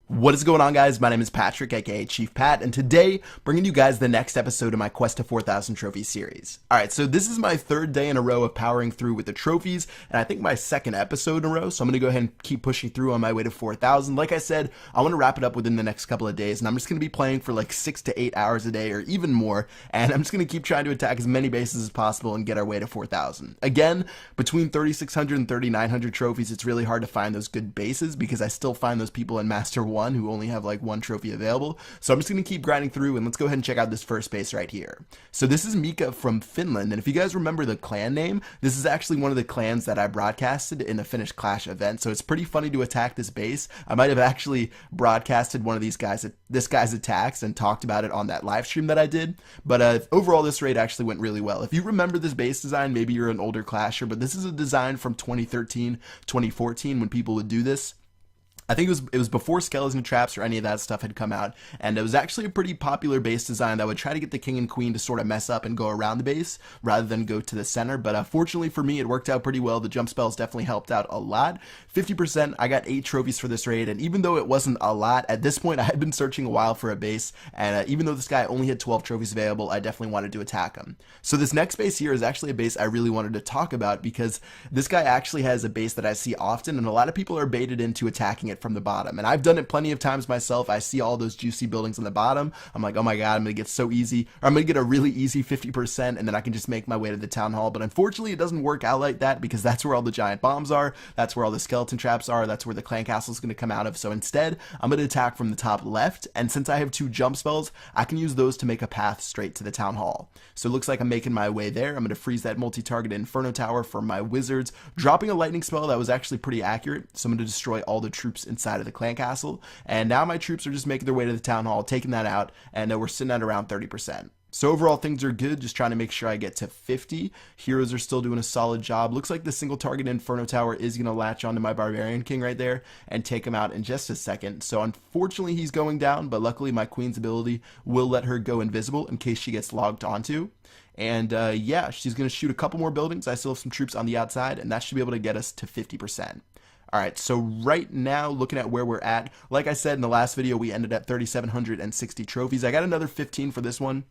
What is going on, guys? My name is Patrick, aka Chief Pat, and today bringing you guys the next episode of my Quest to 4,000 Trophy series. Alright, so this is my third day in a row of powering through with the trophies, and I think my second episode in a row, so I'm going to go ahead and keep pushing through on my way to 4,000. Like I said, I want to wrap it up within the next couple of days, and I'm just going to be playing for like 6 to 8 hours a day, or even more, and I'm just going to keep trying to attack as many bases as possible and get our way to 4,000. Again, between 3,600 and 3,900 trophies, it's really hard to find those good bases, because I still find those people in Master 1 who only have like one trophy available. So I'm just going to keep grinding through, and let's go ahead and check out this first base right here. So this is Mika from Finland, and if you guys remember the clan name, this is actually one of the clans that I broadcasted in the Finnish Clash event, so it's pretty funny to attack this base. I might have actually broadcasted one of this guy's attacks and talked about it on that live stream that I did, but overall this raid actually went really well. If you remember this base design, maybe you're an older clasher, but this is a design from 2013, 2014 when people would do this. I think it was before Skeleton Traps or any of that stuff had come out, and it was actually a pretty popular base design that would try to get the king and queen to sort of mess up and go around the base rather than go to the center, but fortunately for me, it worked out pretty well. The jump spells definitely helped out a lot. 50%, I got 8 trophies for this raid, and even though it wasn't a lot, at this point I had been searching a while for a base, and even though this guy only had 12 trophies available, I definitely wanted to attack him. So this next base here is actually a base I really wanted to talk about, because this guy actually has a base that I see often, and a lot of people are baited into attacking it from the bottom, and I've done it plenty of times myself. I see all those juicy buildings on the bottom, I'm like, oh my god, I'm gonna get so easy, or I'm gonna get a really easy 50%, and then I can just make my way to the town hall. But unfortunately it doesn't work out like that, because that's where all the giant bombs are, that's where all the skeleton traps are, that's where the clan castle is going to come out of. So instead I'm going to attack from the top left, and since I have 2 jump spells, I can use those to make a path straight to the town hall. So it looks like I'm making my way there. I'm going to freeze that multi-target inferno tower for my wizards, dropping a lightning spell that was actually pretty accurate. So I'm going to destroy all the troops inside of the clan castle, and now my troops are just making their way to the town hall, taking that out, and we're sitting at around 30%. So overall things are good, just trying to make sure I get to 50. Heroes are still doing a solid job. Looks like the single target Inferno Tower is going to latch onto my Barbarian King right there and take him out in just a second. So unfortunately he's going down, but luckily my Queen's ability will let her go invisible in case she gets logged onto. And yeah, she's going to shoot a couple more buildings. I still have some troops on the outside, and that should be able to get us to 50%. Alright, so right now, looking at where we're at, like I said in the last video, we ended at 3,760 trophies. I got another 15 for this one.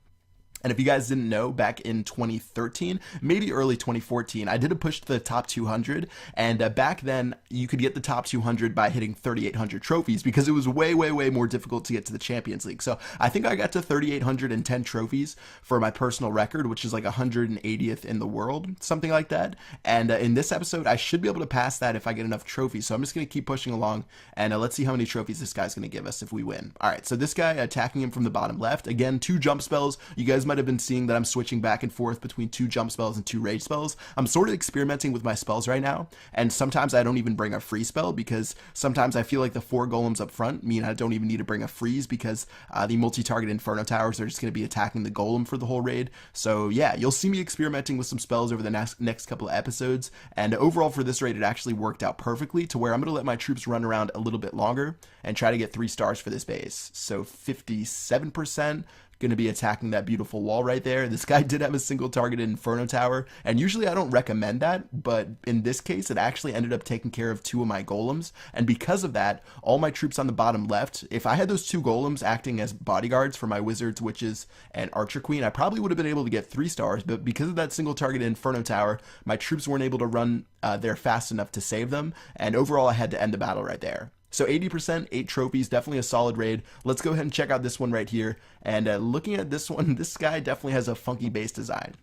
And if you guys didn't know, back in 2013, maybe early 2014, I did a push to the top 200, and back then, you could get the top 200 by hitting 3,800 trophies, because it was way, way, way more difficult to get to the Champions League. So I think I got to 3,810 trophies for my personal record, which is like 180th in the world, something like that. And in this episode, I should be able to pass that if I get enough trophies. So I'm just going to keep pushing along, and let's see how many trophies this guy's going to give us if we win. Alright, so this guy, attacking him from the bottom left. Again, 2 jump spells. You guys might have been seeing that I'm switching back and forth between 2 jump spells and 2 rage spells. I'm sort of experimenting with my spells right now, and sometimes I don't even bring a free spell, because sometimes I feel like the 4 golems up front mean I don't even need to bring a freeze, because the multi-target Inferno Towers are just going to be attacking the golem for the whole raid. So yeah, you'll see me experimenting with some spells over the next couple of episodes, and overall for this raid it actually worked out perfectly to where I'm going to let my troops run around a little bit longer and try to get 3 stars for this base. So 57%. Going to be attacking that beautiful wall right there. This guy did have a single targeted Inferno Tower, and usually I don't recommend that, but in this case it actually ended up taking care of 2 of my golems, and because of that, all my troops on the bottom left, if I had those 2 golems acting as bodyguards for my wizards, witches, and archer queen, I probably would have been able to get 3 stars, but because of that single targeted Inferno Tower, my troops weren't able to run there fast enough to save them, and overall I had to end the battle right there. So 80%, 8 trophies, definitely a solid raid. Let's go ahead and check out this one right here. And looking at this one, this guy definitely has a funky base design.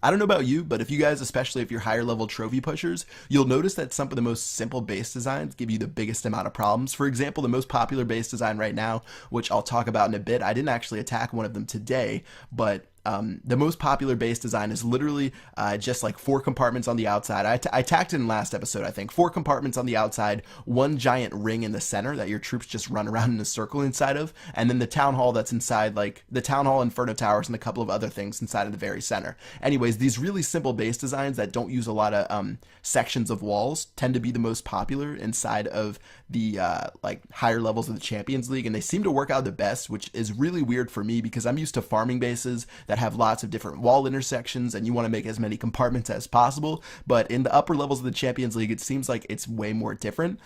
I don't know about you, but if you guys, especially if you're higher level trophy pushers, you'll notice that some of the most simple base designs give you the biggest amount of problems. For example, the most popular base design right now, which I'll talk about in a bit, I didn't actually attack one of them today, but the most popular base design is literally just like 4 compartments on the outside. I attacked it in last episode, I think. 4 compartments on the outside, 1 giant ring in the center that your troops just run around in a circle inside of, and then the town hall that's inside, like the town hall, Inferno Towers, and a couple of other things inside of the very center. Anyways, these really simple base designs that don't use a lot of sections of walls tend to be the most popular inside of the like higher levels of the Champions League, and they seem to work out the best, which is really weird for me because I'm used to farming bases that have lots of different wall intersections, and you want to make as many compartments as possible. But in the upper levels of the Champions League, it seems like it's way more different,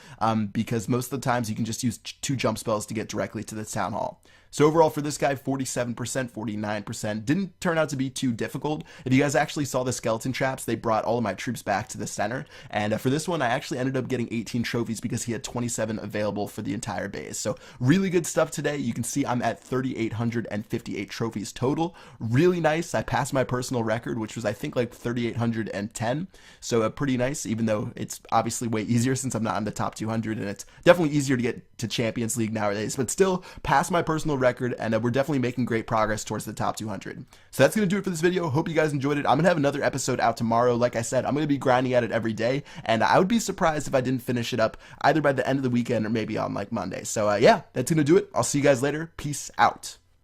because most of the times you can just use 2 jump spells to get directly to the Town Hall. So overall for this guy, 47%, 49%, didn't turn out to be too difficult. If you guys actually saw the skeleton traps, they brought all of my troops back to the center. And for this one, I actually ended up getting 18 trophies because he had 27 available for the entire base. So really good stuff today. You can see I'm at 3,858 trophies total. Really nice. I passed my personal record, which was I think like 3,810. So pretty nice, even though it's obviously way easier since I'm not in the top 200, and it's definitely easier to get to Champions League nowadays, but still past my personal record, and we're definitely making great progress towards the top 200. So that's going to do it for this video. Hope you guys enjoyed it. I'm going to have another episode out tomorrow. Like I said, I'm going to be grinding at it every day, and I would be surprised if I didn't finish it up either by the end of the weekend or maybe on like Monday. So yeah, that's going to do it. I'll see you guys later. Peace out.